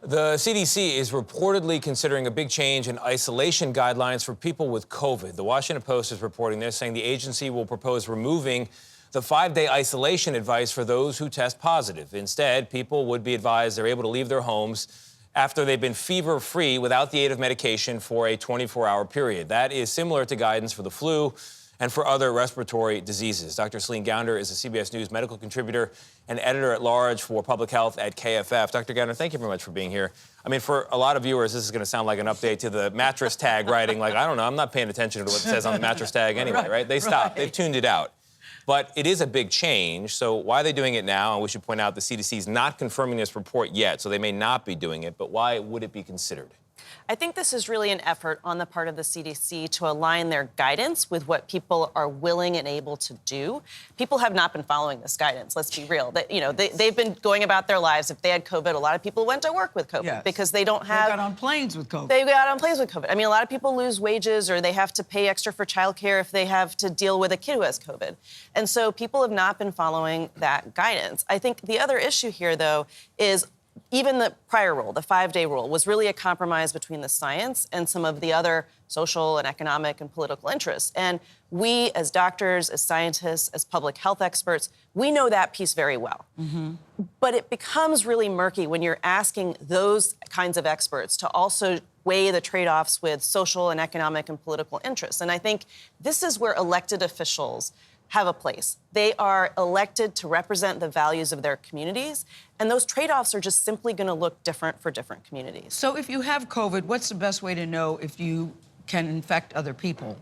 The CDC is reportedly considering a big change in isolation guidelines for people with COVID. The Washington Post is reporting this, saying the agency will propose removing the 5-day isolation advice for those who test positive. Instead, people would be advised they're able to leave their homes after they've been fever-free without the aid of medication for a 24-hour period. That is similar to guidance for the flu and for other respiratory diseases. Dr. Celine Gounder is a CBS News medical contributor and editor-at-large for public health at KFF. Dr. Gounder, thank you very much for being here. I mean, for a lot of viewers, this is going to sound like an update to the mattress tag writing. Like, I don't know, I'm not paying attention to what it says on the mattress tag anyway, right? They stopped. They've tuned it out. But it is a big change, so why are they doing it now? And we should point out the CDC is not confirming this report yet, so they may not be doing it, but why would it be considered? I think this is really an effort on the part of the CDC to align their guidance with what people are willing and able to do. People have not been following this guidance, let's be real. They've been going about their lives. If they had COVID, a lot of people went to work with COVID because they don't have... They got on planes with COVID. They got on planes with COVID. I mean, a lot of people lose wages or they have to pay extra for childcare if they have to deal with a kid who has COVID. And so people have not been following that guidance. I think the other issue here, though, is even the prior rule, the 5-day rule, was really a compromise between the science and some of the other social and economic and political interests. And we, as doctors, as scientists, as public health experts, we know that piece very well. But it becomes really murky when you're asking those kinds of experts to also weigh the trade-offs with social and economic and political interests. And I think this is where elected officials have a place. They are elected to represent the values of their communities, and those trade-offs are just simply going to look different for different communities. So if you have COVID, what's the best way to know if you can infect other people?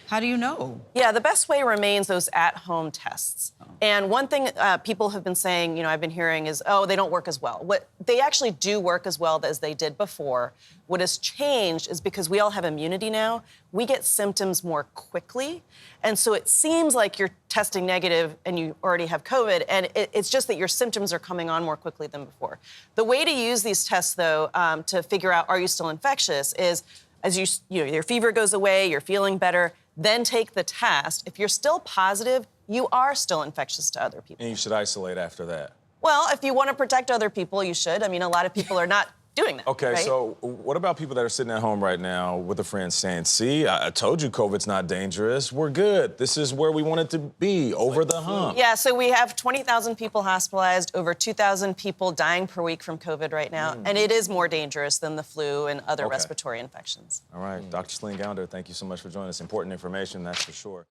How do you know? Yeah, the best way remains those at-home tests. And one thing people have been saying, I've been hearing is, oh, they don't work as well. What they actually do work as well as they did before. What has changed is because we all have immunity now, we get symptoms more quickly. And so it seems like you're testing negative and you already have COVID, and it's just that your symptoms are coming on more quickly than before. The way to use these tests, though, to figure out are you still infectious is as your fever goes away, you're feeling better, then take the test. If you're still positive, you are still infectious to other people. And you should isolate after that. Well, if you want to protect other people, you should. I mean, a lot of people are not doing that. Okay, right? so what about people that are sitting at home right now with a friend saying, see, I told you COVID's not dangerous. We're good. This is where we want it to be, over the hump. Yeah, so we have 20,000 people hospitalized, over 2,000 people dying per week from COVID right now, and it is more dangerous than the flu and other respiratory infections. All right, Dr. Celine Gounder, thank you so much for joining us. Important information, that's for sure.